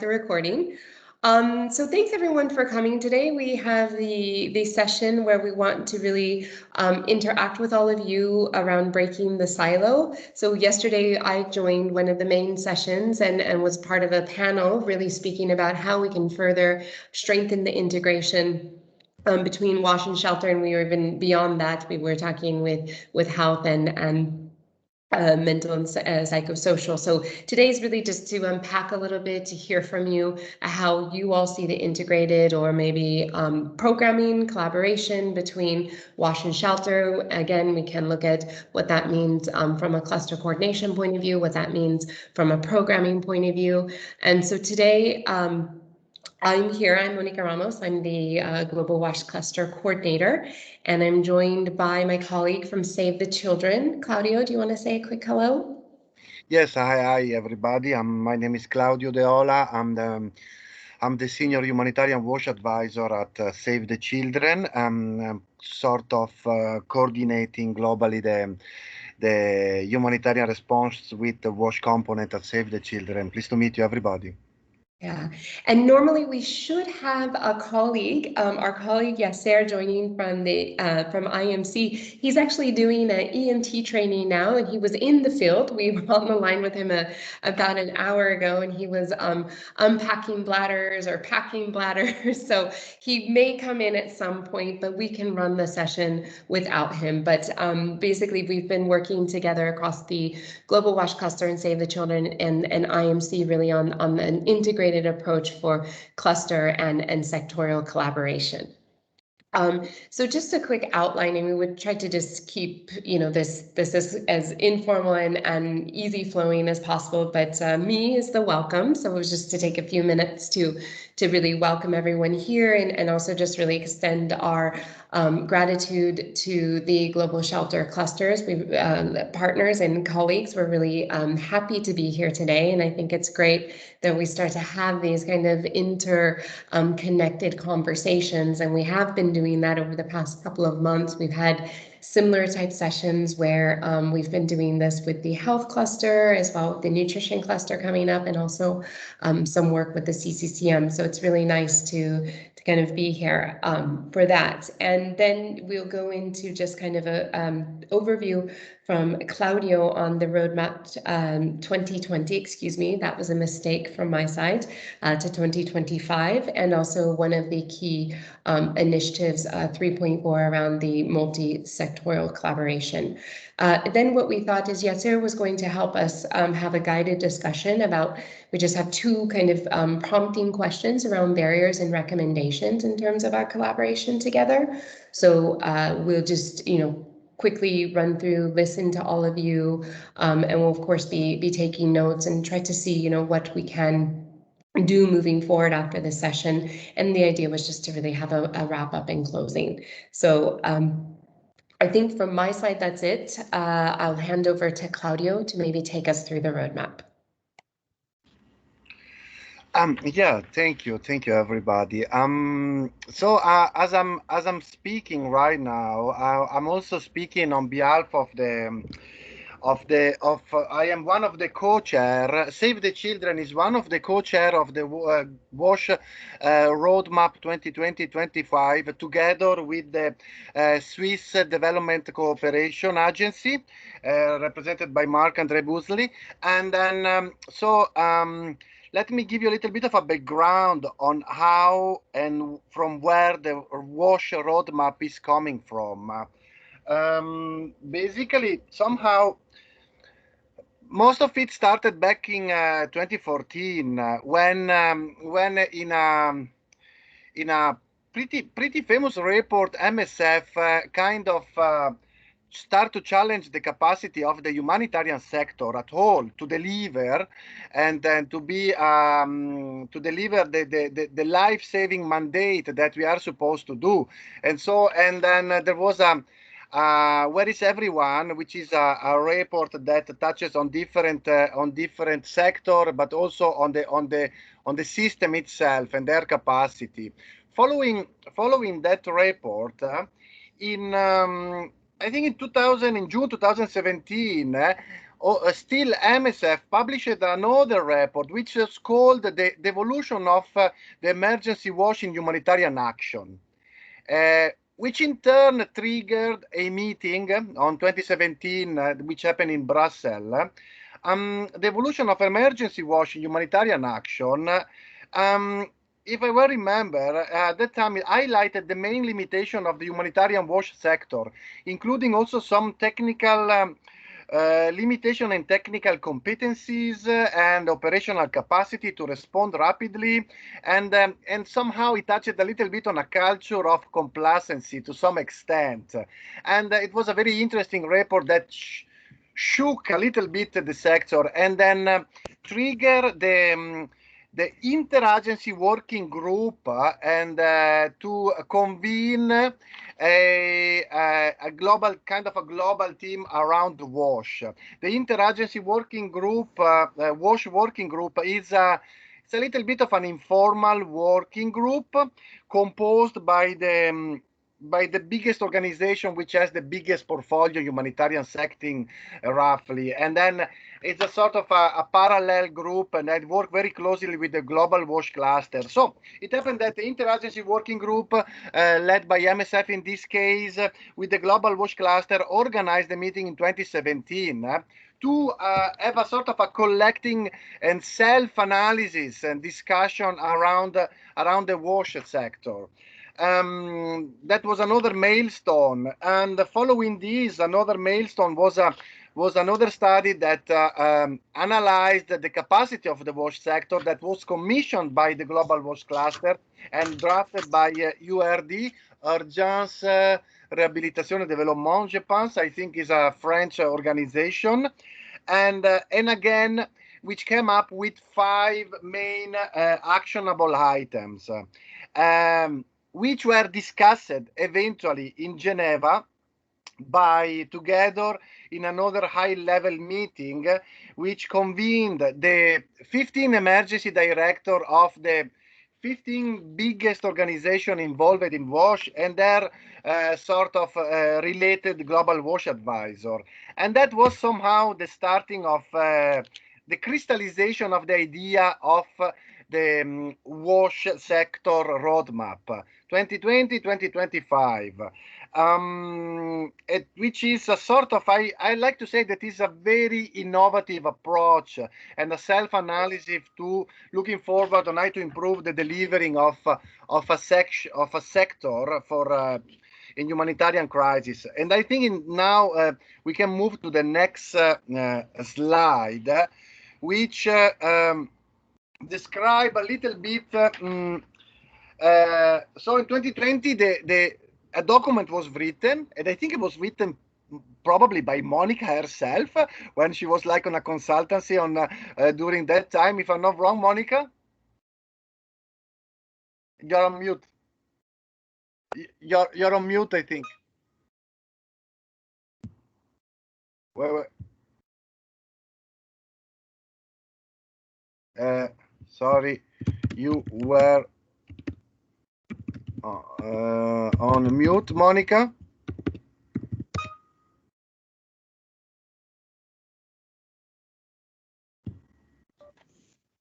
the recording. So thanks everyone for coming today. We have the session where we want to really interact with all of you around breaking the silo. So yesterday I joined one of the main sessions and was part of a panel really speaking about how we can further strengthen the integration between WASH and shelter, and we were even beyond that. We were talking with health and mental and psychosocial. So today's really just to unpack a little bit, to hear from you how you all see the integrated or maybe programming collaboration between WASH and shelter. Again, we can look at what that means from a cluster coordination point of view, what that means from a programming point of view. And so today, I'm here, I'm Monica Ramos, I'm the Global WASH Cluster Coordinator, and I'm joined by my colleague from Save the Children. Claudio, do you want to say a quick hello? Yes, hi everybody. My name is Claudio Deola. I'm the Senior Humanitarian WASH Advisor at Save the Children. I'm sort of coordinating globally the humanitarian response with the WASH component at Save the Children. Pleased to meet you, everybody. Yeah, and normally we should have a colleague, our colleague Yasser, joining from IMC. He's actually doing an EMT training now, and he was in the field. We were on the line with him about an hour ago, and he was unpacking bladders or packing bladders. So he may come in at some point, but we can run the session without him. But basically, we've been working together across the Global WASH Cluster and Save the Children and IMC really on an integrated approach for cluster and sectorial collaboration. So just a quick outline, and we would try to just keep, this as informal and easy flowing as possible, but me is the welcome. So it was just to take a few minutes to really welcome everyone here and also just really extend our gratitude to the Global Shelter Clusters. We partners and colleagues. We're really happy to be here today, and I think it's great that we start to have these kind of connected conversations, and we have been doing that over the past couple of months. We've had similar type sessions where we've been doing this with the health cluster as well, with the nutrition cluster coming up, and also some work with the CCCM. So it's really nice to kind of be here for that. And then we'll go into just kind of a overview from Claudio on the roadmap 2020, excuse me, that was a mistake from my side, to 2025, and also one of the key initiatives 3.4 around the multi-sectorial collaboration. Then what we thought is Yasser was going to help us have a guided discussion about, we just have two kind of prompting questions around barriers and recommendations in terms of our collaboration together. So we'll just, quickly run through, listen to all of you, and we'll of course be taking notes and try to see, what we can do moving forward after this session. And the idea was just to really have a wrap up and closing. So I think from my side, that's it. I'll hand over to Claudio to maybe take us through the roadmap. Yeah, thank you, everybody. So as I'm speaking right now, I'm also speaking on behalf of I am one of the co-chair. Save the Children is one of the co-chair of the WASH Roadmap 2020-25, together with the Swiss Development Cooperation Agency, represented by Marc-André Busli. And then let me give you a little bit of a background on how and from where the WASH roadmap is coming from. Basically, somehow, most of it started back in 2014 when in a pretty famous report, MSF kind of start to challenge the capacity of the humanitarian sector at all to deliver and to be to deliver the life-saving mandate that we are supposed to do. And then there was Where is Everyone, which is a report that touches on different sector, but also on the system itself and their capacity. Following that report, in I think in June 2017, still MSF published another report, which is called the evolution of the emergency wash in humanitarian action, which in turn triggered a meeting on 2017, which happened in Brussels. The evolution of emergency wash in humanitarian action. If I well remember, at that time it highlighted the main limitation of the humanitarian wash sector, including also some technical limitation in technical competencies and operational capacity to respond rapidly, and somehow it touched a little bit on a culture of complacency to some extent. And it was a very interesting report that shook a little bit the sector, and then trigger the interagency working group and to convene a global global team around the WASH. The interagency working group, WASH working group, is it's a little bit of an informal working group composed by the biggest organization, which has the biggest portfolio, humanitarian sector, roughly. And then it's a sort of a parallel group, and I work very closely with the Global WASH cluster. So it happened that the interagency working group, led by MSF in this case, with the Global WASH cluster, organized the meeting in 2017 to have a sort of a collecting and self-analysis and discussion around the WASH sector. That was another milestone, and following this, another milestone was another study that analyzed the capacity of the WASH sector, that was commissioned by the Global WASH cluster and drafted by URD, Urgence Réhabilitation et Développement, je pense, I think is a French organization, and again, which came up with 5 main actionable items. Which were discussed eventually in Geneva together in another high-level meeting, which convened the 15 emergency director of the 15 biggest organizations involved in WASH and their sort of related global WASH advisor. And that was somehow the starting of the crystallization of the idea of the WASH sector roadmap 2020-2025, which is a sort of, I like to say that is a very innovative approach and a self-analysis to looking forward on how to improve the delivering of a sector for in humanitarian crisis. And I think now we can move to the next slide, which describe a little bit. So in 2020, a document was written, and I think it was written probably by Monica herself when she was like on a consultancy on during that time. If I'm not wrong, Monica, you're on mute. You're on mute, I think. Wait. Sorry, you were on mute, Monica.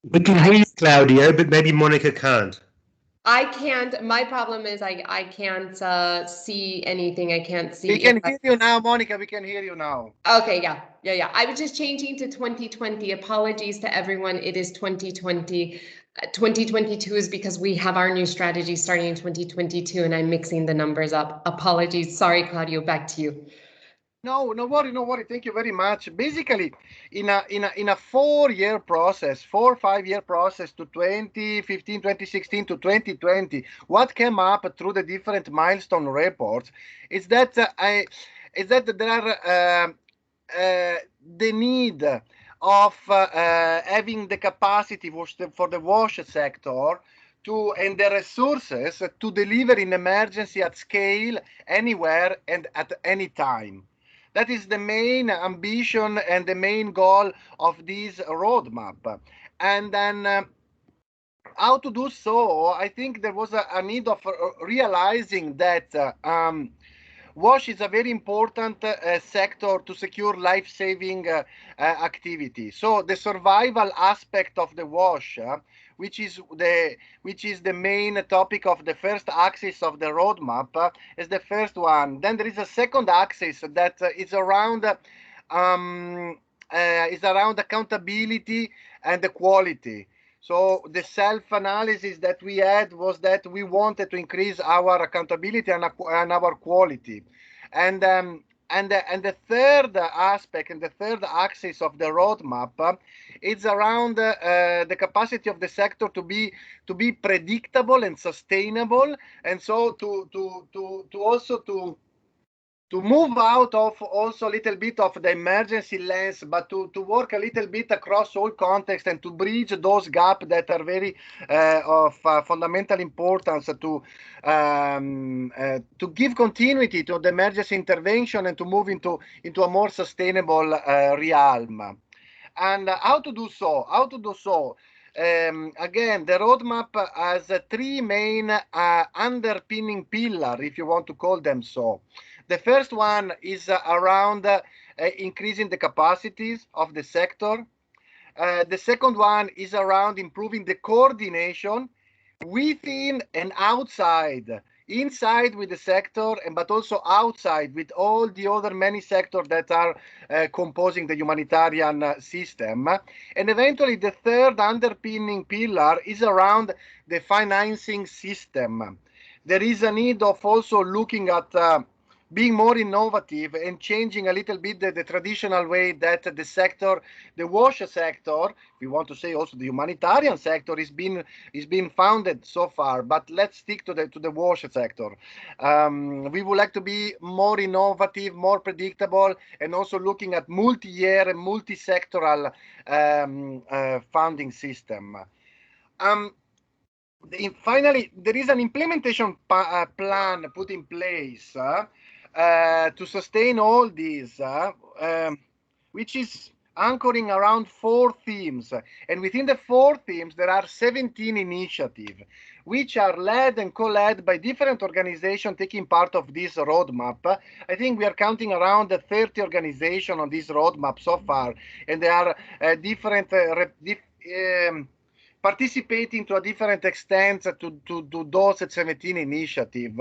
We can hear you, Claudio, but maybe Monica can't. I can't. My problem is I can't see anything. I can't see. We can hear you now, Monica. We can hear you now. Okay, yeah. I was just changing to 2020. Apologies to everyone. It is 2020. 2022 is because we have our new strategy starting in 2022, and I'm mixing the numbers up. Apologies. Sorry, Claudio. Back to you. No worry. Thank you very much. Basically, in a 4-year process, 4 or 5-year process to 2015, 2016 to 2020, what came up through the different milestone reports is that there are the need of having the capacity for the WASH sector and the resources to deliver in emergency at scale, anywhere and at any time. That is the main ambition and the main goal of this roadmap. And then how to do so, I think there was a need of realizing that WASH is a very important sector to secure life-saving activity. So the survival aspect of the WASH, which is the main topic of the first axis of the roadmap, is the first one. Then there is a second axis that is around accountability and the quality. So the self-analysis that we had was that we wanted to increase our accountability and our quality, and the third aspect and the third axis of the roadmap is around the capacity of the sector to be predictable and sustainable, and so to move out of also a little bit of the emergency lens, but to work a little bit across all contexts and to bridge those gaps that are very of fundamental importance to give continuity to the emergency intervention and to move into a more sustainable realm. And how to do so? Again, the roadmap has three main underpinning pillars, if you want to call them so. The first one is around increasing the capacities of the sector. The second one is around improving the coordination within and outside, inside with the sector, but also outside with all the other many sectors that are composing the humanitarian system. And eventually the third underpinning pillar is around the financing system. There is a need of also looking at being more innovative and changing a little bit the traditional way that the sector, the WASH sector, we want to say also the humanitarian sector, is being founded so far. But let's stick to the WASH sector. We would like to be more innovative, more predictable, and also looking at multi-year and multi-sectoral funding system. Finally, there is an implementation plan put in place to sustain all these, which is anchoring around 4 themes. And within the 4 themes, there are 17 initiatives, which are led and co-led by different organizations taking part of this roadmap. I think we are counting around 30 organizations on this roadmap so far, and they are different participating to a different extent to those 17 initiatives,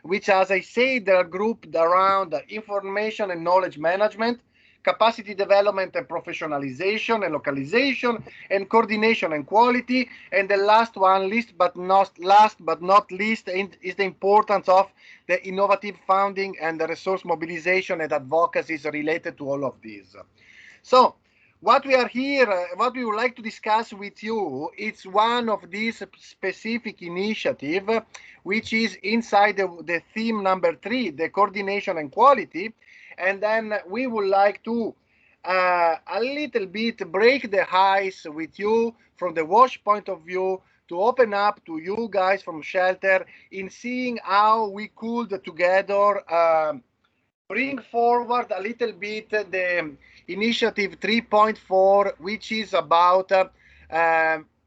which, as I say, they are grouped around information and knowledge management, capacity development and professionalization and localization, and coordination and quality. And the last one, last but not least, is the importance of the innovative funding and the resource mobilization and advocacy related to all of these. So, what we are here, what we would like to discuss with you, it's one of these specific initiatives, which is inside the theme number 3, the coordination and quality. And then we would like to a little bit break the ice with you from the WASH point of view, to open up to you guys from Shelter in seeing how we could together bring forward a little bit the initiative 3.4, which is about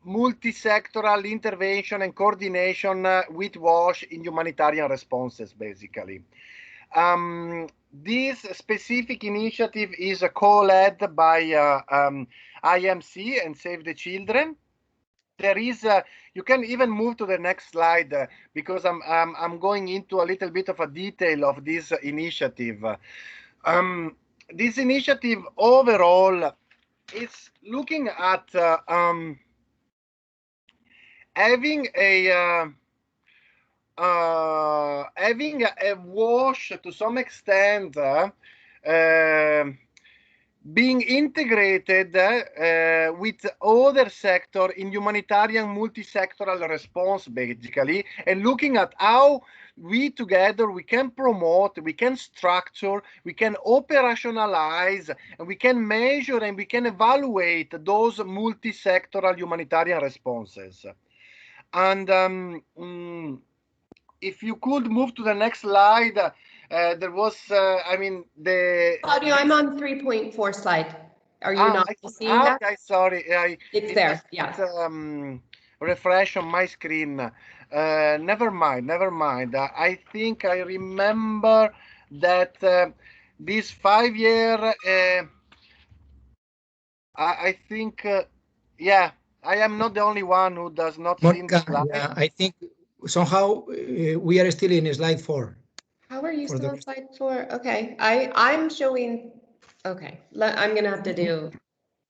multi-sectoral intervention and coordination with WASH in humanitarian responses, basically. This specific initiative is co-led by IMC and Save the Children. There is you can even move to the next slide because I'm going into a little bit of a detail of this initiative. This initiative overall is looking at having a WASH to some extent being integrated with other sector in humanitarian multi-sectoral response, basically, and looking at how we together, we can promote, we can structure, we can operationalize, and we can measure and we can evaluate those multi-sectoral humanitarian responses. And if you could move to the next slide, there was, I mean, Claudio, I'm on 3.4 slide. Are you not seeing that? Okay, sorry. It's there, yeah. Refresh on my screen. Never mind. I think I remember that this 5-year, I think, yeah, I am not the only one who does not see the Monica, slide. yeah, I think somehow we are still in slide 4. How are you For still the- on slide 4? Okay, I'm showing, okay, I'm gonna have to do,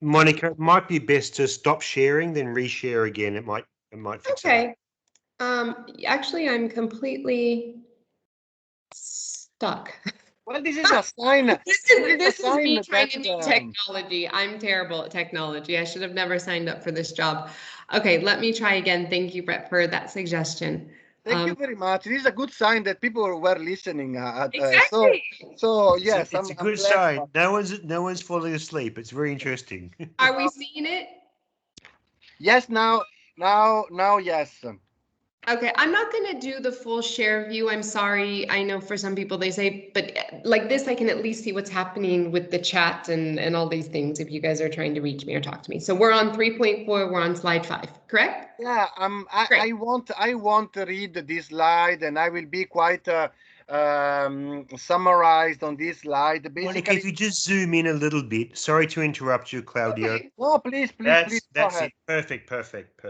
Monica, it might be best to stop sharing, then reshare again. It might fix it up. okay. Actually, I'm completely stuck. Well, this is a sign. This is me trying to do technology. I'm terrible at technology. I should have never signed up for this job. Okay, let me try again. Thank you, Brett, for that suggestion. Thank you very much. This is a good sign that people were listening. Exactly. So yes, It's a I'm good glad sign. about- No one's falling asleep. It's very interesting. Are we seeing it? Yes, now, yes. Okay, I'm not going to do the full share view. I'm sorry. I know for some people they say, but like this, I can at least see what's happening with the chat and all these things if you guys are trying to reach me or talk to me. So we're on 3.4, we're on slide 5, correct? Yeah, I want to read this slide, and I will be quite summarized on this slide. Monica, Basically, if you just zoom in a little bit. Sorry to interrupt you, Claudio. Okay. no, please go That's ahead. it. Perfect.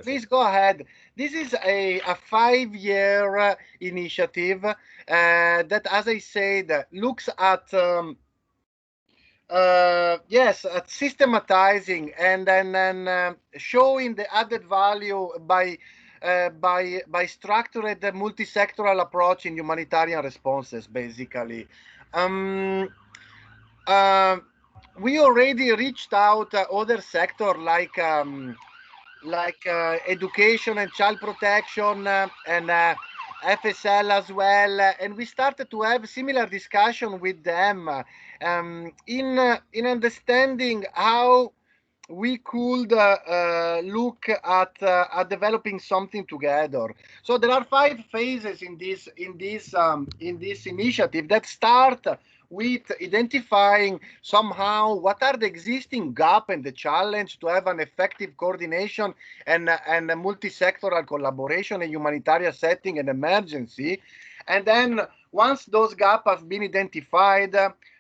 Please go ahead. This is a 5-year initiative that, as I said, looks at yes, at systematizing and then showing the added value by structured multi-sectoral approach in humanitarian responses, basically. We already reached out other sector like education and child protection and FSL as well, and we started to have similar discussion with them in understanding how we could look at developing something together. So there are 5 phases in this initiative that start with identifying somehow what are the existing gap and the challenge to have an effective coordination and a multi-sectoral collaboration in humanitarian setting and emergency. And then once those gaps have been identified,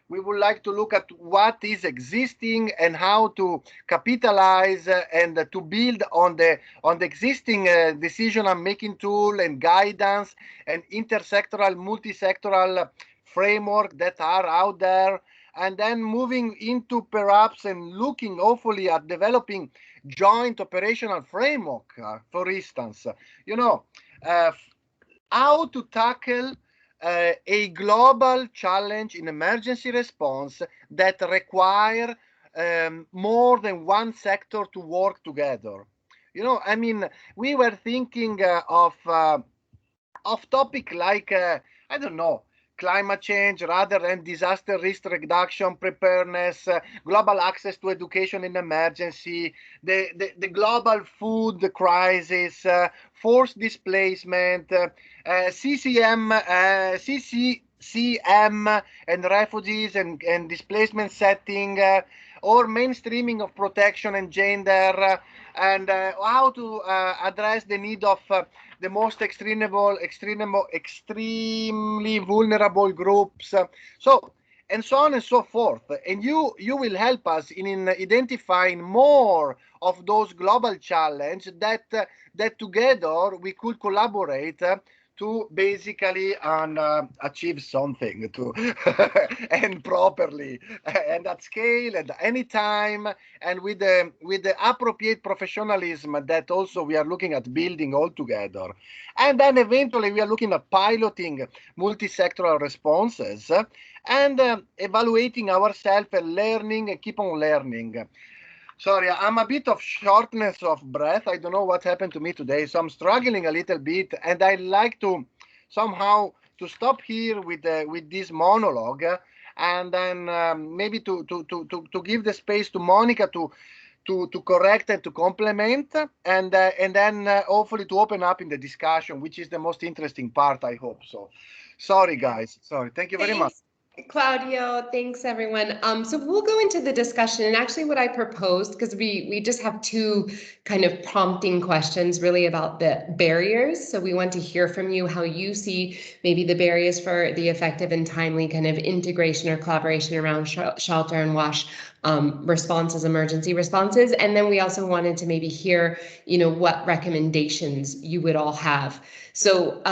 we would like to look at what is existing and how to capitalize and to build on the existing decision-making tool and guidance and intersectoral, multi-sectoral framework that are out there, and then moving into perhaps and looking hopefully at developing joint operational framework, for instance, how to tackle a global challenge in emergency response that require more than one sector to work together. I mean, we were thinking of topic like I don't know, climate change rather than disaster risk reduction, preparedness, global access to education in emergency, the global food crisis, forced displacement, CCM and refugees and displacement setting, or mainstreaming of protection and gender, and how to address the need of the most extremely vulnerable groups. So and so on and so forth. And you will help us in identifying more of those global challenges that together we could collaborate to basically achieve something to and properly and at scale and any time and with the appropriate professionalism that also we are looking at building all together. And then eventually we are looking at piloting multi-sectoral responses and evaluating ourselves and learning and keep on learning. Sorry, I'm a bit of shortness of breath. I don't know what happened to me today, so I'm struggling a little bit, and I like to somehow to stop here with this monologue, and then maybe to give the space to Monica to correct and to complement, and then hopefully to open up in the discussion, which is the most interesting part, I hope so. Sorry, guys. Sorry. Thank you very much. Claudio, thanks everyone. So we'll go into the discussion, and actually what I proposed, because we just have two kind of prompting questions really about the barriers. So we want to hear from you how you see maybe the barriers for the effective and timely kind of integration or collaboration around shelter and WASH responses, emergency responses. And then we also wanted to maybe hear, what recommendations you would all have. So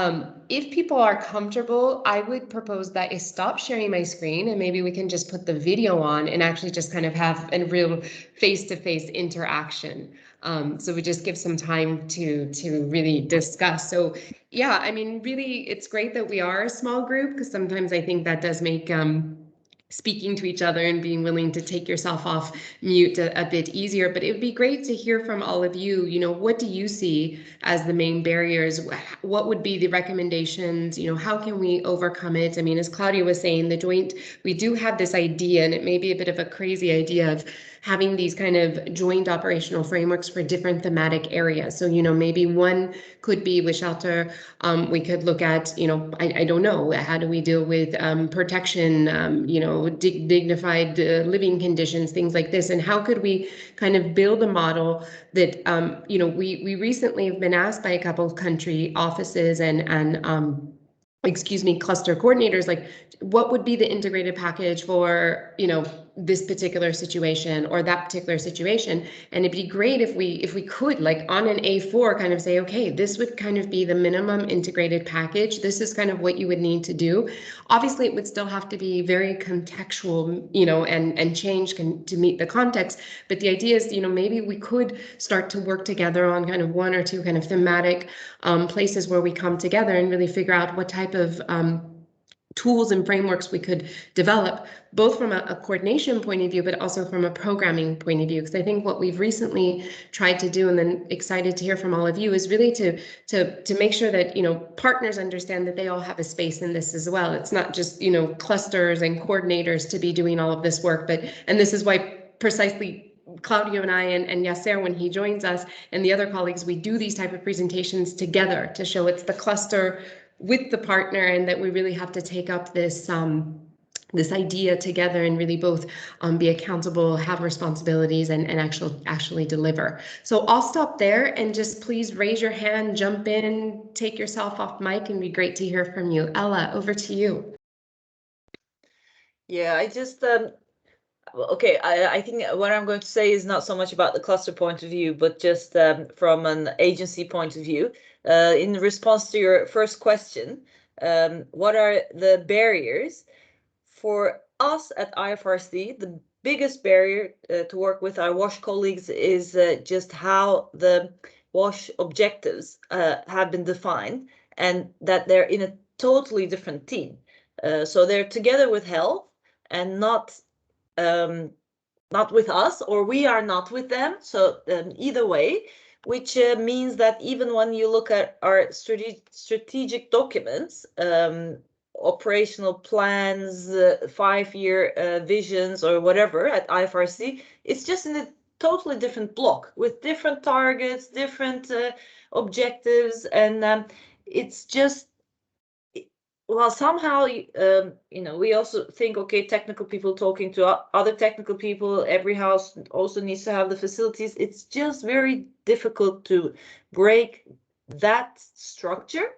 if people are comfortable, I would propose that I stop sharing my screen and maybe we can just put the video on and actually just kind of have a real face-to-face interaction. So we just give some time to really discuss. So yeah, I mean, really, it's great that we are a small group, because sometimes I think that does make speaking to each other and being willing to take yourself off mute a bit easier. But it would be great to hear from all of you, what do you see as the main barriers? What would be the recommendations? How can we overcome it? I mean, as Claudia was saying, we do have this idea, and it may be a bit of a crazy idea, of having these kind of joint operational frameworks for different thematic areas. So, maybe one could be with shelter. We could look at, I don't know, how do we deal with protection, dignified living conditions, things like this, and how could we kind of build a model that, we recently have been asked by a couple of country offices and cluster coordinators, like, what would be the integrated package for, this particular situation or that particular situation? And it'd be great if we could, like, on an A4 kind of say, okay, this would kind of be the minimum integrated package. This is kind of what you would need to do. Obviously, it would still have to be very contextual, and change to meet the context. But the idea is, maybe we could start to work together on kind of one or two kind of thematic places where we come together and really figure out what type of tools and frameworks we could develop, both from a coordination point of view, but also from a programming point of view. Because I think what we've recently tried to do, and then excited to hear from all of you, is really to make sure that, partners understand that they all have a space in this as well. It's not just, clusters and coordinators to be doing all of this work, and this is why precisely Claudio and I and Yasser, when he joins us, and the other colleagues, we do these type of presentations together to show it's the cluster with the partner, and that we really have to take up this this idea together and really both be accountable, have responsibilities, and actually deliver. So I'll stop there, and just please raise your hand, jump in, take yourself off mic, and be great to hear from you. Ella, over to you. Yeah, I just okay, I think what I'm going to say is not so much about the cluster point of view, but just from an agency point of view. In response to your first question, what are the barriers? For us at IFRC, the biggest barrier to work with our WASH colleagues is just how the WASH objectives have been defined, and that they're in a totally different team. So they're together with health and not with us, or we are not with them. So either way, which means that even when you look at our strategic documents, operational plans, 5-year visions, or whatever at IFRC, it's just in a totally different block with different targets, different objectives, and it's just, well, somehow, we also think, okay, technical people talking to other technical people, every house also needs to have the facilities. It's just very difficult to break that structure.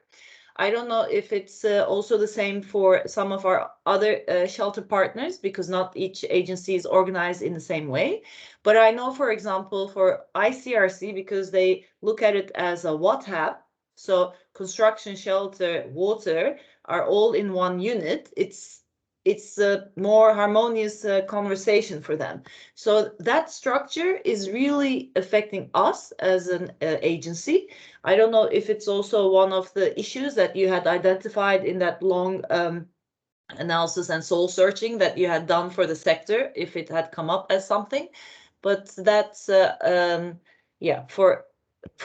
I don't know if it's also the same for some of our other shelter partners, because not each agency is organized in the same way. But I know, for example, for ICRC, because they look at it as a WATHAB, so construction, shelter, water are all in one unit. It's a more harmonious conversation for them. So that structure is really affecting us as an agency. I don't know if it's also one of the issues that you had identified in that long analysis and soul searching that you had done for the sector, if it had come up as something. But that's, yeah, for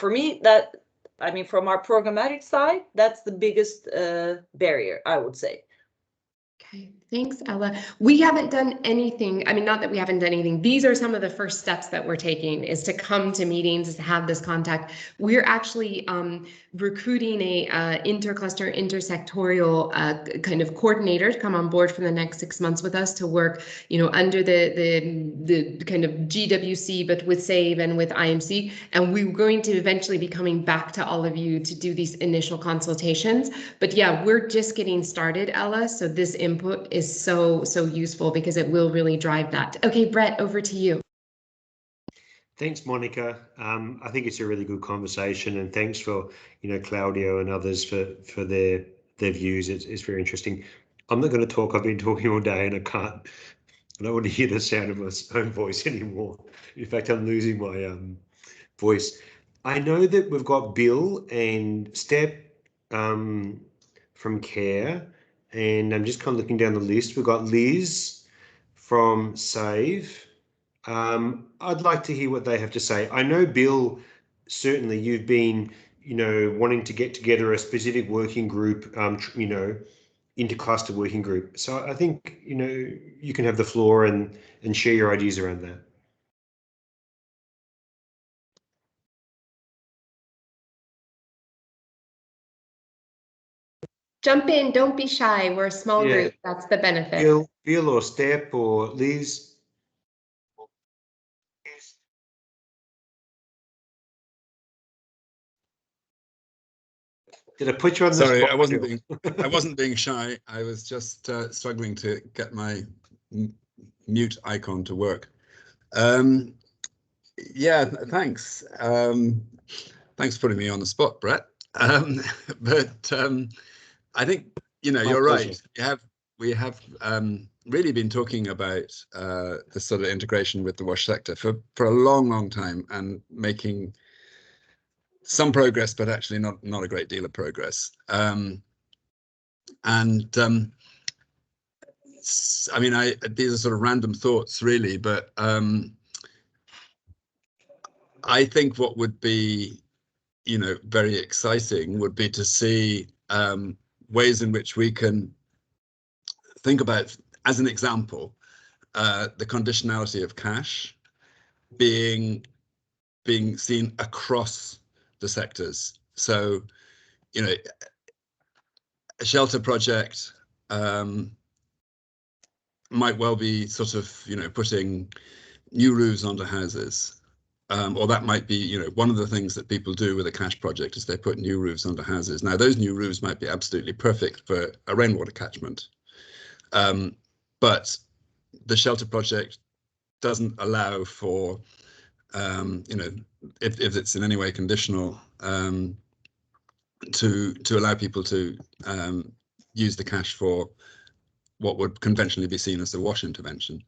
me, that, I mean, from our programmatic side, that's the biggest barrier, I would say. Okay, Thanks, Ella. We haven't done anything. I mean, not that we haven't done anything. These are some of the first steps that we're taking, is to come to meetings, is to have this contact. We're actually recruiting a intercluster, intersectorial kind of coordinator to come on board for the next 6 months with us to work, you know, under the kind of GWC, but with SAVE and with IMC. And we're going to eventually be coming back to all of you to do these initial consultations. But yeah, we're just getting started, Ella. So this input is so useful because it will really drive that. Okay, Brett, over to you. Thanks, Monica. I think it's a really good conversation, and thanks for, you know, Claudio and others for their views. It's very interesting. I'm not going to talk. I've been talking all day, and I don't want to hear the sound of my own voice anymore. In fact, I'm losing my voice. I know that we've got Bill and Step from CARE, and I'm just kind of looking down the list. We've got Liz from SAVE. I'd like to hear what they have to say. I know, Bill, certainly you've been, you know, wanting to get together a specific working group, you know, intercluster working group. So I think, you know, you can have the floor and share your ideas around that. Jump in, don't be shy. We're a small group. That's the benefit. Bill or Step or Liz. Did I put you on the spot? Sorry, I wasn't being shy. I was just struggling to get my mute icon to work. Yeah, thanks. Thanks for putting me on the spot, Brett. But I think, you know, you're right. We have really been talking about this sort of integration with the WASH sector for a long time, and making some progress, but actually not a great deal of progress. I mean, these are sort of random thoughts, really, but I think what would be, you know, very exciting would be to see ways in which we can think about, as an example, the conditionality of cash being seen across the sectors. So, you know, a shelter project might well be sort of, you know, putting new roofs onto houses, or that might be, you know, one of the things that people do with a cash project is they put new roofs onto houses. Now, those new roofs might be absolutely perfect for a rainwater catchment, but the shelter project doesn't allow for, you know, if it's in any way conditional, to allow people to use the cash for what would conventionally be seen as a WASH intervention.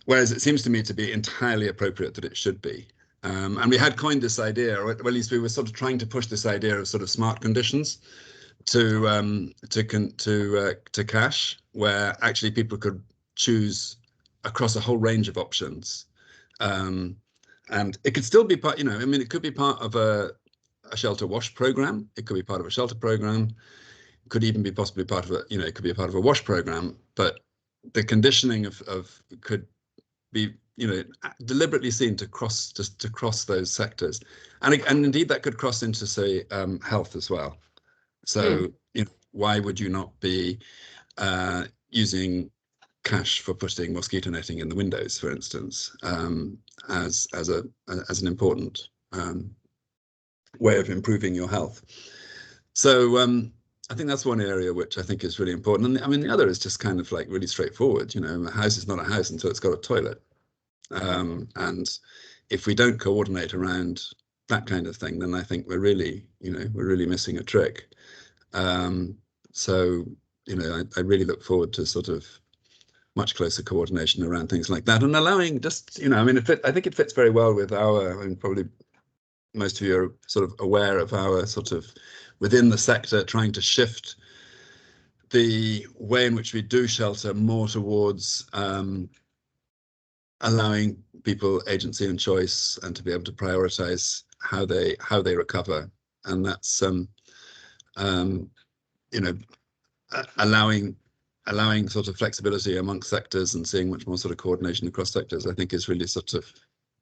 Whereas it seems to me to be entirely appropriate that it should be. And we had coined this idea, or at least we were sort of trying to push this idea of sort of smart conditions to cash, where actually people could choose across a whole range of options. And it could still be part, you know, I mean, it could be part of a shelter WASH program. It could be part of a shelter program. It could even be possibly part of a, you know, it could be a part of a WASH program. But the conditioning of could be, you know, deliberately seen to cross those sectors, and indeed that could cross into, say, health as well. So, you know, why would you not be using cash for putting mosquito netting in the windows, for instance, as an important way of improving your health? So I think that's one area which I think is really important. And I mean, the other is just kind of like really straightforward. You know, a house is not a house until it's got a toilet. And if we don't coordinate around that kind of thing, then I think we're really, you know, we're really missing a trick. So, you know, I really look forward to sort of much closer coordination around things like that, and allowing just, you know, I mean, I think it fits very well with our, I mean, probably most of you are sort of aware of our sort of within the sector trying to shift the way in which we do shelter more towards allowing people agency and choice, and to be able to prioritize how they recover. And that's you know, allowing allowing sort of flexibility amongst sectors and seeing much more sort of coordination across sectors, I think is really sort of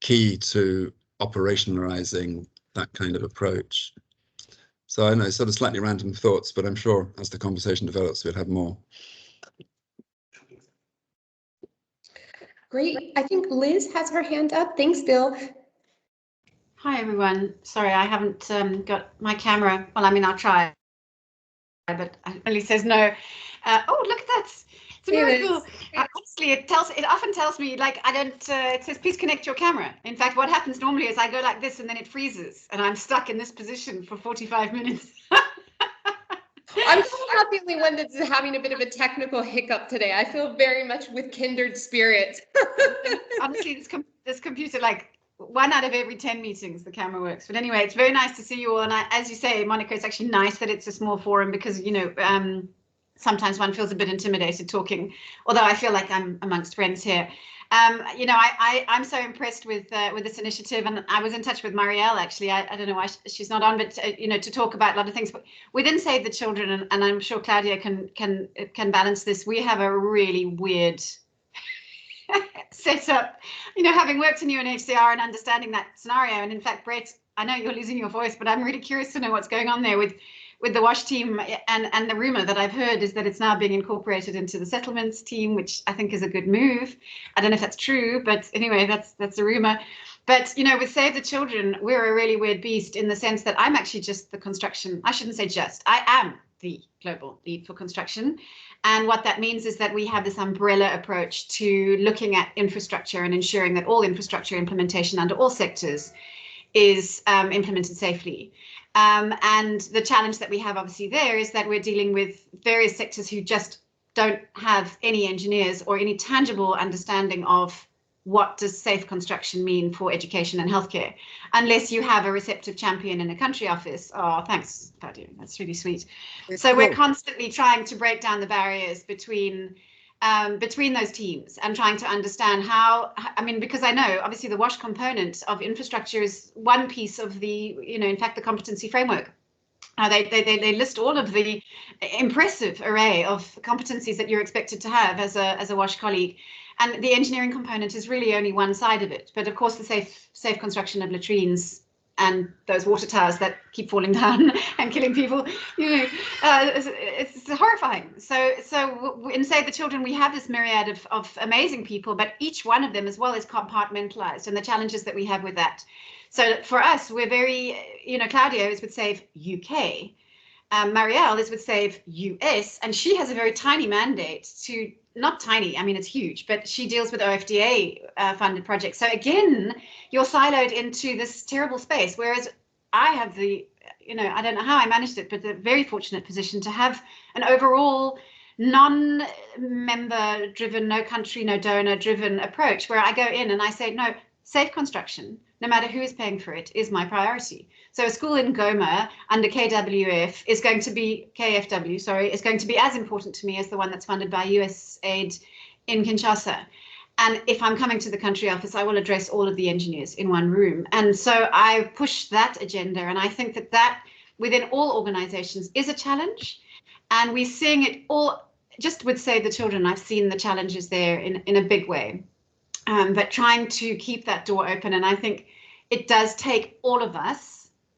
key to operationalizing that kind of approach. So I know sort of slightly random thoughts, but I'm sure as the conversation develops, we'll have more. Great. I think Liz has her hand up. Thanks, Bill. Hi, everyone. Sorry, I haven't got my camera. Well, I mean, I'll try, but it only says no. Oh, look at that. It's a miracle. Honestly, it often tells me, like, I don't, it says, please connect your camera. In fact, what happens normally is I go like this and then it freezes and I'm stuck in this position for 45 minutes. I'm not the only one that's having a bit of a technical hiccup today. I feel very much with kindred spirit. Honestly, this computer, like, 1 out of every 10 meetings, the camera works. But anyway, it's very nice to see you all. And as you say, Monica, it's actually nice that it's a small forum because, you know, sometimes one feels a bit intimidated talking, although I feel like I'm amongst friends here. You know, I'm so impressed with this initiative, and I was in touch with Marielle, actually. I don't know why she's not on, but you know, to talk about a lot of things. But within Save the Children, and I'm sure Claudia can balance this. We have a really weird setup. You know, having worked in UNHCR and understanding that scenario, and in fact, Brett, I know you're losing your voice, but I'm really curious to know what's going on there with the WASH team, and the rumor that I've heard is that it's now being incorporated into the settlements team, which I think is a good move. I don't know if that's true, but anyway, that's a rumor. But, you know, with Save the Children, we're a really weird beast in the sense that I'm actually just the construction. I shouldn't say just, I am the global lead for construction. And what that means is that we have this umbrella approach to looking at infrastructure and ensuring that all infrastructure implementation under all sectors is implemented safely. And the challenge that we have obviously there is that we're dealing with various sectors who just don't have any engineers or any tangible understanding of what does safe construction mean for education and healthcare, unless you have a receptive champion in a country office. Oh, thanks, Claudia. That's really sweet. So we're constantly trying to break down the barriers between those teams and trying to understand how, I mean, because I know obviously the WASH component of infrastructure is one piece of the, you know, in fact, the competency framework. They list all of the impressive array of competencies that you're expected to have as a WASH colleague. And the engineering component is really only one side of it. But of course, the safe construction of latrines and those water towers that keep falling down and killing people, you know, it's horrifying. So in Save the Children, we have this myriad of amazing people, but each one of them as well is compartmentalized, and the challenges that we have with that. So for us, we're very, you know, Claudia is with Save UK, Marielle is with Save US, and she has a very tiny mandate to, not tiny, I mean, it's huge, but she deals with OFDA funded projects. So again, you're siloed into this terrible space, whereas I have the, you know, I don't know how I managed it, but the very fortunate position to have an overall non-member driven, no country, no donor driven approach where I go in and I say, no, safe construction, no matter who is paying for it, is my priority. So a school in Goma under KWF is going to be, KFW, sorry, is going to be as important to me as the one that's funded by USAID in Kinshasa. And if I'm coming to the country office, I will address all of the engineers in one room. And so I push that agenda. And I think that within all organizations is a challenge. And we're seeing it all, just with Save the Children, I've seen the challenges there in a big way. But trying to keep that door open. And I think it does take all of us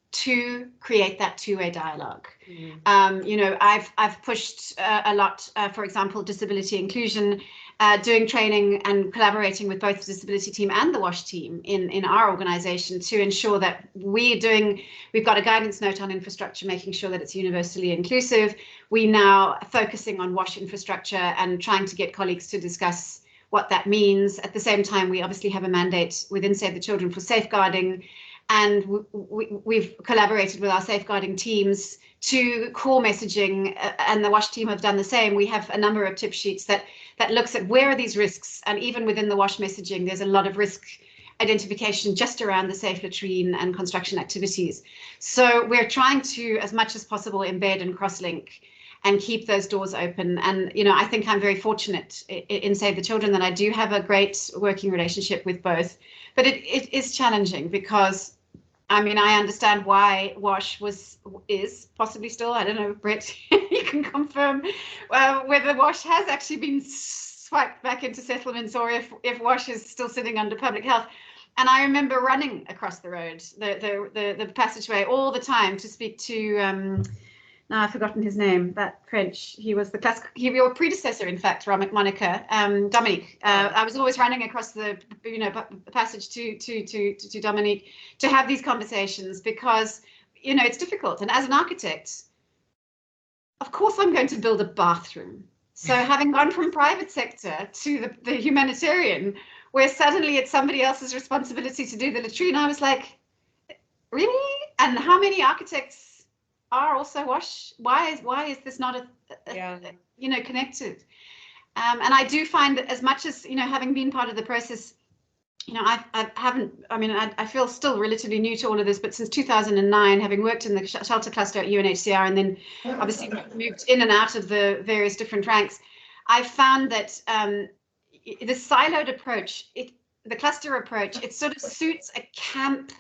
to create that two-way dialogue. You know, I've pushed a lot, for example, disability inclusion, doing training and collaborating with both the disability team and the WASH team in our organization to ensure that we've got a guidance note on infrastructure, making sure that it's universally inclusive. We now focusing on WASH infrastructure and trying to get colleagues to discuss what that means. At the same time, we obviously have a mandate within Save the Children for safeguarding, and we've collaborated with our safeguarding teams to core messaging, and the WASH team have done the same. We have a number of tip sheets that looks at where are these risks, and even within the WASH messaging, there's a lot of risk identification just around the safe latrine and construction activities. So we're trying to, as much as possible, embed and cross-link and keep those doors open. And, you know, I think I'm very fortunate in Save the Children that I do have a great working relationship with both. But it is challenging because, I mean, I understand why WASH is possibly still, I don't know, Brett, you can confirm whether WASH has actually been swiped back into settlements or if WASH is still sitting under public health. And I remember running across the road, the passageway all the time to speak to, now I've forgotten his name, that French, he was your predecessor, in fact, Monica, Dominique. I was always running across the passage to Dominique to have these conversations because, it's difficult. And as an architect, of course I'm going to build a bathroom. So having gone from private sector to the humanitarian, where suddenly it's somebody else's responsibility to do the latrine, I was like, really? And how many architects are also WASH? Why is this not connected? And I do find that as much as having been part of the process, I feel still relatively new to all of this, but since 2009, having worked in the shelter cluster at UNHCR and then obviously moved in and out of the various different ranks, I found that the siloed approach, the cluster approach, it sort of suits a camp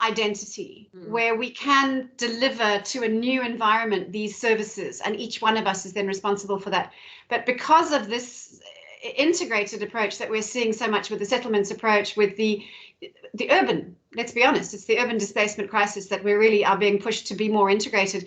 identity where we can deliver to a new environment these services, and each one of us is then responsible for that. But because of this integrated approach that we're seeing so much with the settlements approach, with the urban, let's be honest, it's the urban displacement crisis that we really are being pushed to be more integrated.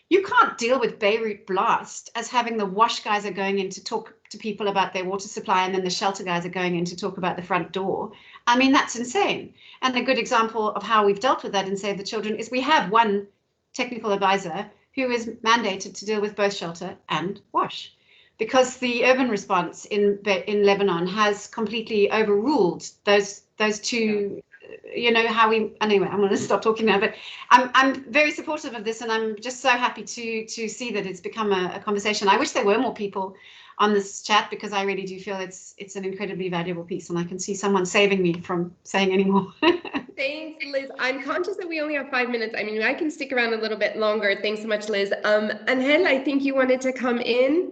You can't deal with Beirut blast as having the WASH guys are going in to talk to people about their water supply and then the shelter guys are going in to talk about the front door. I mean, that's insane. And a good example of how we've dealt with that in Save the Children is we have one technical advisor who is mandated to deal with both shelter and WASH, because the urban response in Lebanon has completely overruled those two. Anyway, I'm going to stop talking now, but I'm very supportive of this, and I'm just so happy to see that it's become a conversation. I wish there were more people on this chat, because I really do feel it's an incredibly valuable piece, and I can see someone saving me from saying any more. Thanks, Liz. I'm conscious that we only have 5 minutes. I mean, I can stick around a little bit longer. Thanks so much, Liz. Angel, I think you wanted to come in.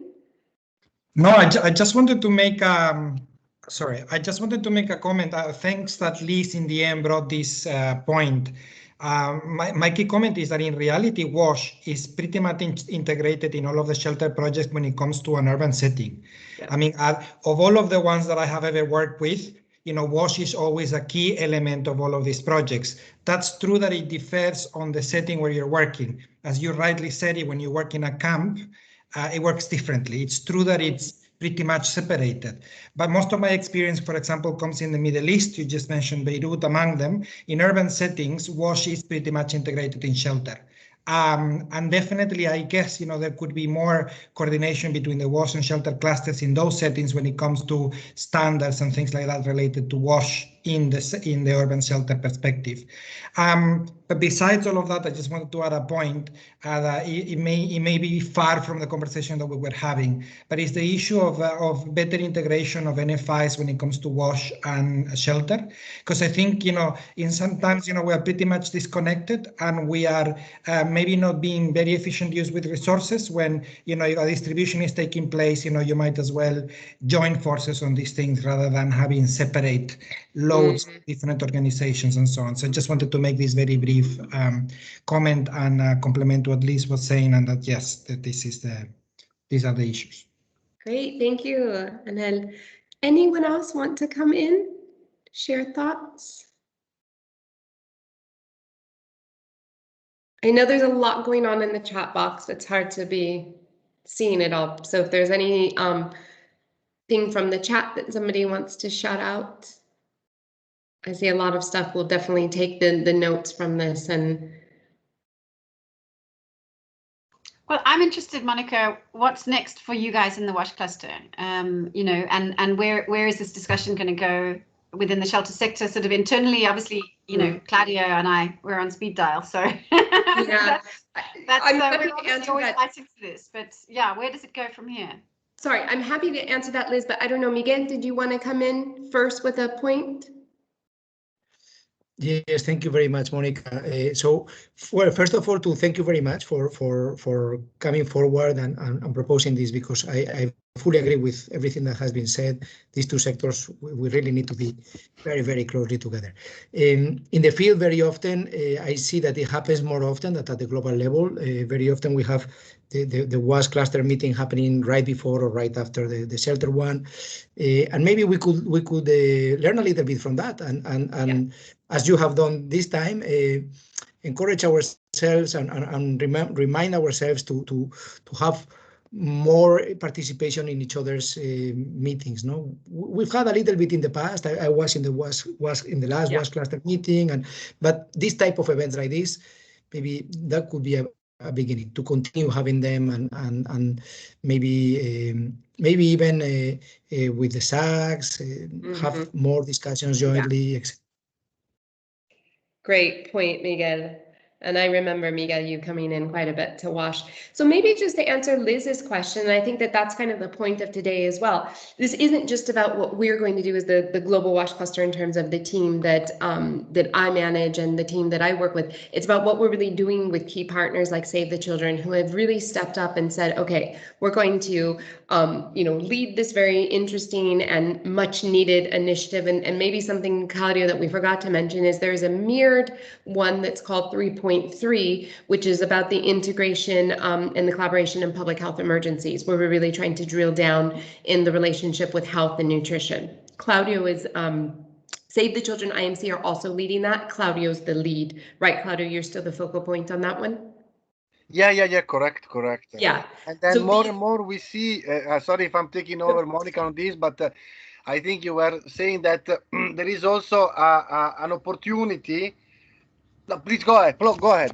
No, I just wanted to make I just wanted to make a comment. Thanks that Liz in the end brought this point. My key comment is that in reality, WASH is pretty much integrated in all of the shelter projects when it comes to an urban setting. Yeah. I mean, of all of the ones that I have ever worked with, WASH is always a key element of all of these projects. That's true that it differs on the setting where you're working. As you rightly said, when you work in a camp, it works differently. It's true that it's pretty much separated. But most of my experience, for example, comes in the Middle East. You just mentioned Beirut among them. In urban settings, WASH is pretty much integrated in shelter. And definitely, I guess, there could be more coordination between the WASH and shelter clusters in those settings when it comes to standards and things like that related to WASH in the urban shelter perspective. But besides all of that, I just wanted to add a point that it may be far from the conversation that we were having, but it's the issue of better integration of NFIs when it comes to WASH and shelter. Because I think, in sometimes, we are pretty much disconnected, and we are maybe not being very efficient use with resources. When, a distribution is taking place, you might as well join forces on these things rather than having separate loads of different organizations and so on. So I just wanted to make this very brief comment and complement what Liz was saying, and that yes, that these are the issues. Great, thank you, Angel. Anyone else want to come in, share thoughts? I know there's a lot going on in the chat box. It's hard to be seeing it all. So if there's any thing from the chat that somebody wants to shout out. I see a lot of stuff. We'll definitely take the notes from this. And well, I'm interested, Monica, what's next for you guys in the WASH cluster? And where is this discussion going to go within the shelter sector, sort of internally? Obviously, Claudio and I, we're on speed dial, so yeah, we're always fighting for this. But yeah, where does it go from here? Sorry, I'm happy to answer that, Liz, but I don't know, Miguel, did you want to come in first with a point? Yes, thank you very much, Monica. So, first of all, to thank you very much for coming forward and proposing this, because I fully agree with everything that has been said. These two sectors, we really need to be very, very closely together. In the field, very often, I see that it happens more often than at the global level. Very often we have the WASH cluster meeting happening right before or right after the shelter one. And maybe we could learn a little bit from that. And as you have done this time, encourage ourselves and remind ourselves to have more participation in each other's meetings. No, we've had a little bit in the past. I was in the in the last WASH cluster meeting, but this type of events like this, maybe that could be a beginning to continue having them, and maybe even with the SACs, have more discussions jointly. Great point, Miguel. And I remember, Miguel, you coming in quite a bit to WASH. So maybe just to answer Liz's question, and I think that that's kind of the point of today as well. This isn't just about what we're going to do as the global WASH cluster in terms of the team that that I manage and the team that I work with. It's about what we're really doing with key partners like Save the Children, who have really stepped up and said, okay, we're going to lead this very interesting and much needed initiative. And maybe something, Claudio, that we forgot to mention is there's a mirrored one that's called 3.3, which is about the integration and the collaboration in public health emergencies, where we're really trying to drill down in the relationship with health and nutrition. Claudio is Save the Children IMC are also leading that. Claudio's the lead, right? Claudio, you're still the focal point on that one? Yeah, correct. Yeah. And then more and more we see, sorry if I'm taking over, Monica, on this, but I think you were saying that there is also an opportunity. No, please go ahead. Go ahead.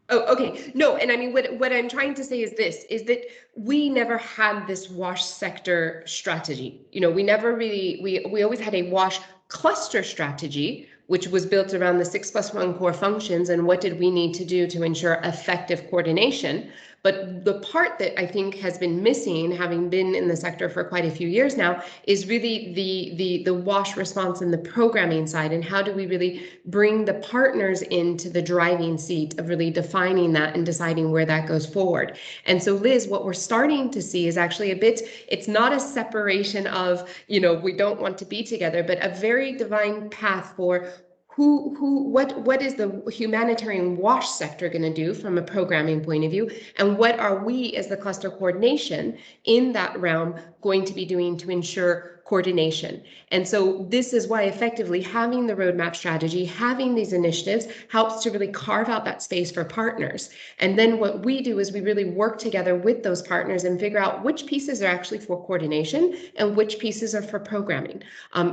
Oh, okay. No, and I mean, what I'm trying to say is this, is that we never had this WASH sector strategy. We never really, we always had a WASH cluster strategy, which was built around the 6+1 core functions and what did we need to do to ensure effective coordination. But the part that I think has been missing, having been in the sector for quite a few years now, is really the WASH response and the programming side, and how do we really bring the partners into the driving seat of really defining that and deciding where that goes forward. And so, Liz, what we're starting to see is actually it's not a separation of, we don't want to be together, but a very divine path for what is the humanitarian WASH sector going to do from a programming point of view, and what are we as the cluster coordination in that realm going to be doing to ensure coordination. And so this is why effectively having the roadmap strategy, having these initiatives helps to really carve out that space for partners. And then what we do is we really work together with those partners and figure out which pieces are actually for coordination and which pieces are for programming.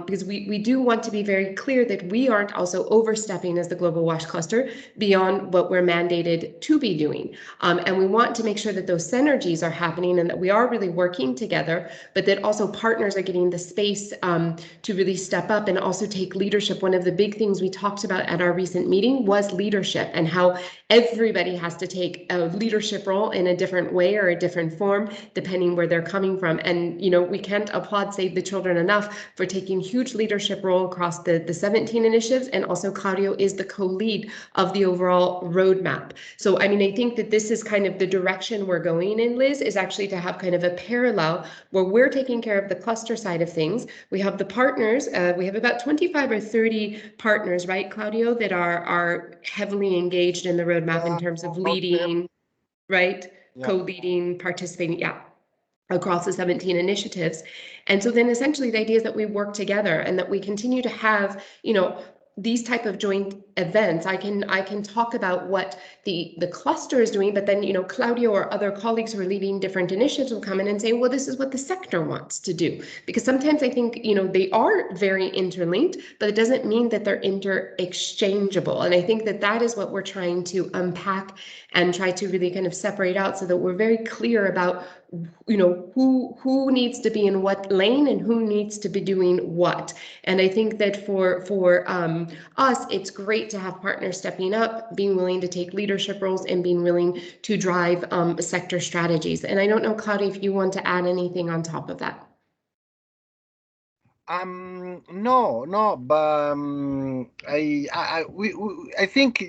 Because we do want to be very clear that we aren't also overstepping as the Global WASH cluster beyond what we're mandated to be doing. And we want to make sure that those synergies are happening and that we are really working together, but that also partners are getting the space to really step up and also take leadership. One of the big things we talked about at our recent meeting was leadership, and how everybody has to take a leadership role in a different way or a different form, depending where they're coming from. And, we can't applaud Save the Children enough for taking huge leadership role across the 17 initiatives. And also Claudio is the co-lead of the overall roadmap. So, I mean, I think that this is kind of the direction we're going in, Liz, is actually to have kind of a parallel where we're taking care of the cluster side of things. We have the partners, we have about 25 or 30 partners, right, Claudio, that are heavily engaged in the roadmap in terms of leading, right, co-leading, participating, across the 17 initiatives. And so then essentially the idea is that we work together and that we continue to have, these type of joint events. I can talk about what the cluster is doing, but then, Claudio or other colleagues who are leading different initiatives will come in and say, well, this is what the sector wants to do. Because sometimes I think, they are very interlinked, but it doesn't mean that they're inter-exchangeable. And I think that that is what we're trying to unpack and try to really kind of separate out so that we're very clear about, who needs to be in what lane and who needs to be doing what. And I think that for us, it's great to have partners stepping up, being willing to take leadership roles and being willing to drive sector strategies. And I don't know, Claudia, if you want to add anything on top of that. No, but I think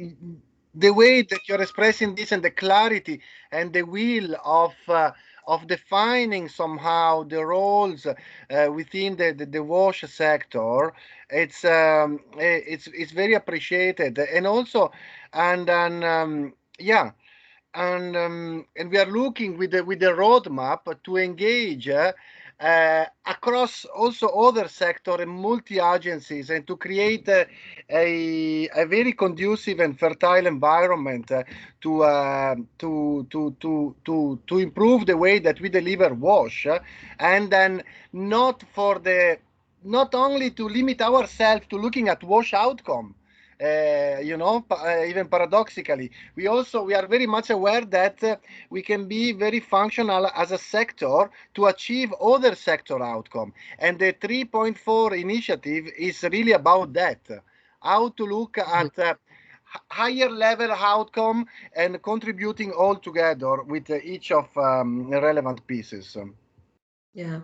the way that you're expressing this and the clarity and the will of of defining somehow the roles within the wash sector. It's very appreciated, and also yeah. And we are looking with the roadmap to engage across also other sector and multi-agencies, and to create a very conducive and fertile environment to improve the way that we deliver WASH, and then not only to limit ourselves to looking at WASH outcome. Even paradoxically, we are very much aware that we can be very functional as a sector to achieve other sector outcome, and the 3.4 initiative is really about that, how to look at higher level outcome and contributing all together with each of relevant pieces. Yeah.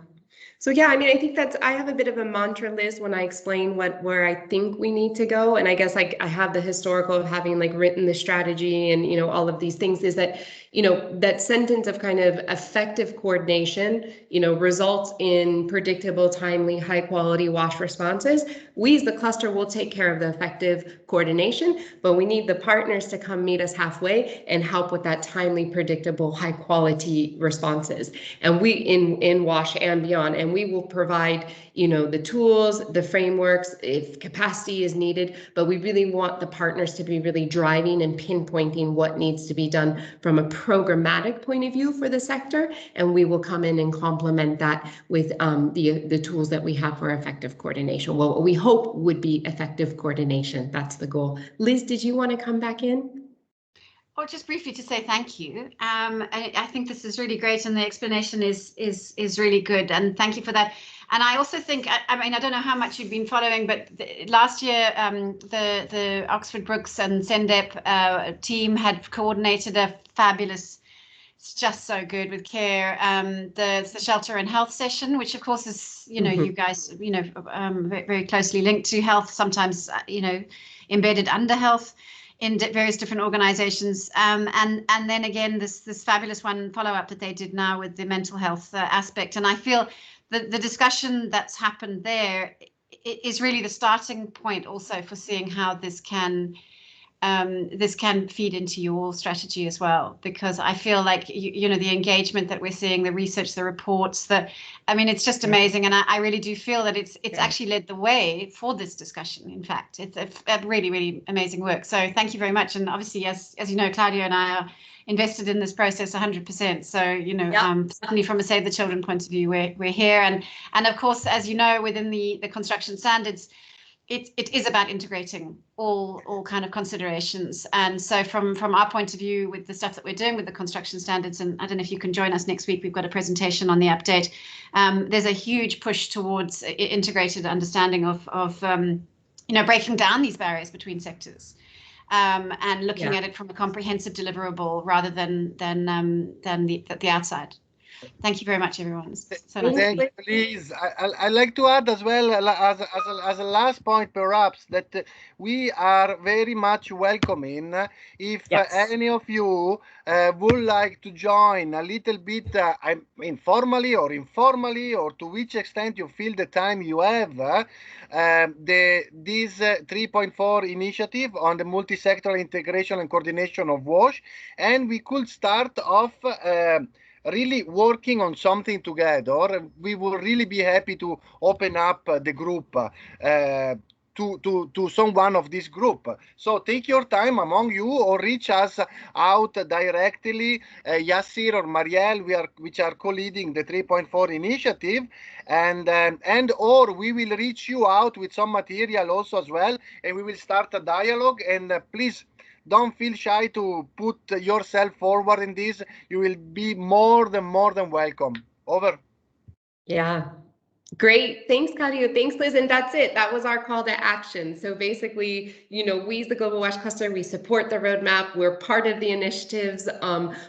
So yeah, I mean, I think I have a bit of a mantra list when I explain where I think we need to go. And I guess like I have the historical of having like written the strategy and, all of these things, is that, that sentence of kind of effective coordination, results in predictable, timely, high quality WASH responses. We as the cluster will take care of the effective coordination, but we need the partners to come meet us halfway and help with that timely, predictable, high quality responses. And we in WASH and beyond, and we will provide, the tools, the frameworks, if capacity is needed, but we really want the partners to be really driving and pinpointing what needs to be done from a programmatic point of view for the sector, and we will come in and complement that with the tools that we have for effective coordination. Well, what we hope would be effective coordination. That's the goal. Liz, did you want to come back in? Oh, just briefly to say thank you. I think this is really great, and the explanation is really good, and thank you for that. And I also think, I mean, I don't know how much you've been following, but last year the Oxford Brookes and CENDEP team had coordinated a fabulous, it's just so good with care, the shelter and health session, which of course is, you guys, very, very closely linked to health, sometimes, embedded under health in various different organizations, and then again this fabulous one follow-up that they did now with the mental health aspect. And I feel the discussion that's happened there is really the starting point also for seeing how this can feed into your strategy as well, because I feel like the engagement that we're seeing, the research, the reports, it's just amazing, and I really do feel that it's actually led the way for this discussion. In fact, it's a really, really amazing work. So thank you very much. And obviously, as you know, Claudio and I are invested in this process 100%. So certainly from a Save the Children point of view, we're here, and of course, as you know, within the construction standards, it is about integrating all kind of considerations. And so from our point of view, with the stuff that we're doing with the construction standards, and I don't know if you can join us next week, we've got a presentation on the update. There's a huge push towards integrated understanding of breaking down these barriers between sectors, and looking at it from a comprehensive deliverable rather than the outside. Thank you very much, everyone. So nice. Please, I'd like to add as well, as a last point, perhaps, that we are very much welcoming if any of you would like to join a little bit informally or informally, or to which extent you feel the time you have, this 3.4 initiative on the multi-sector integration and coordination of WASH, and we could start off really working on something together. We will really be happy to open up the group to someone of this group. So take your time among you, or reach us out directly, Yassir or Marielle, which are co-leading the 3.4 initiative, and or we will reach you out with some material also as well, and we will start a dialogue. And please, don't feel shy to put yourself forward in this. You will be more than welcome. Over. Yeah. Great. Thanks, Claudio. Thanks, Liz. And that's it. That was our call to action. So basically, we as the Global WASH Cluster, we support the roadmap. We're part of the initiatives.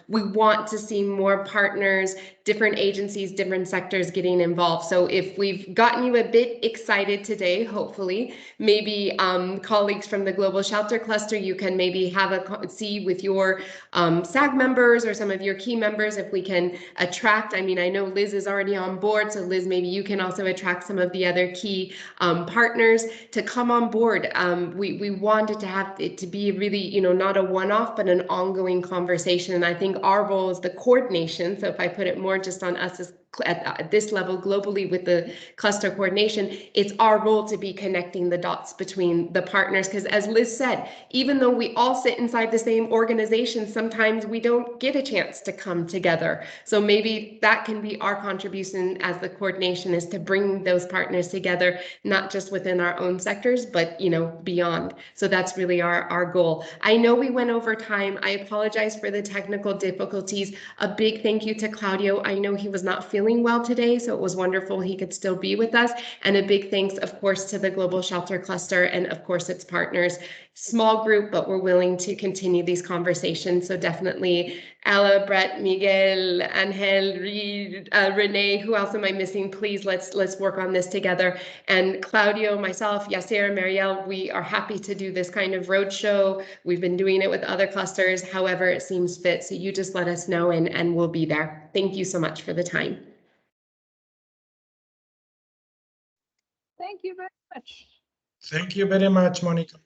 We want to see more partners different agencies, different sectors getting involved. So if we've gotten you a bit excited today, hopefully, maybe colleagues from the Global Shelter Cluster, you can maybe have a see with your SAG members or some of your key members if we can attract. I mean, I know Liz is already on board, so Liz, maybe you can also attract some of the other key partners to come on board. We wanted to have it to be really, you know, not a one-off, but an ongoing conversation. And I think our role is the coordination. So if I put it more just on us as at this level globally with the cluster coordination, it's our role to be connecting the dots between the partners. Because as Liz said, even though we all sit inside the same organization, sometimes we don't get a chance to come together. So maybe that can be our contribution as the coordination, is to bring those partners together, not just within our own sectors, but, you know, beyond. So that's really our goal. I know we went over time. I apologize for the technical difficulties. A big thank you to Claudio. I know he was not feeling well today, so it was wonderful he could still be with us. And a big thanks, of course, to the Global Shelter Cluster and, of course, its partners. Small group, but we're willing to continue these conversations. So definitely Ella, Brett, Miguel, Angel, Reed, Renee, who else am I missing? Please, let's work on this together. And Claudio, myself, Yasser, Marielle, we are happy to do this kind of roadshow. We've been doing it with other clusters, however it seems fit. So you just let us know and we'll be there. Thank you so much for the time. Thank you very much. Thank you very much, Monica.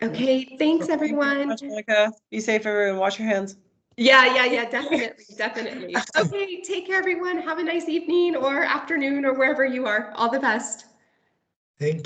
Okay, thanks everyone. Thank you so much, Monica. Be safe, everyone. Wash your hands. Yeah, definitely. Okay, take care, everyone. Have a nice evening or afternoon or wherever you are. All the best. Thank you.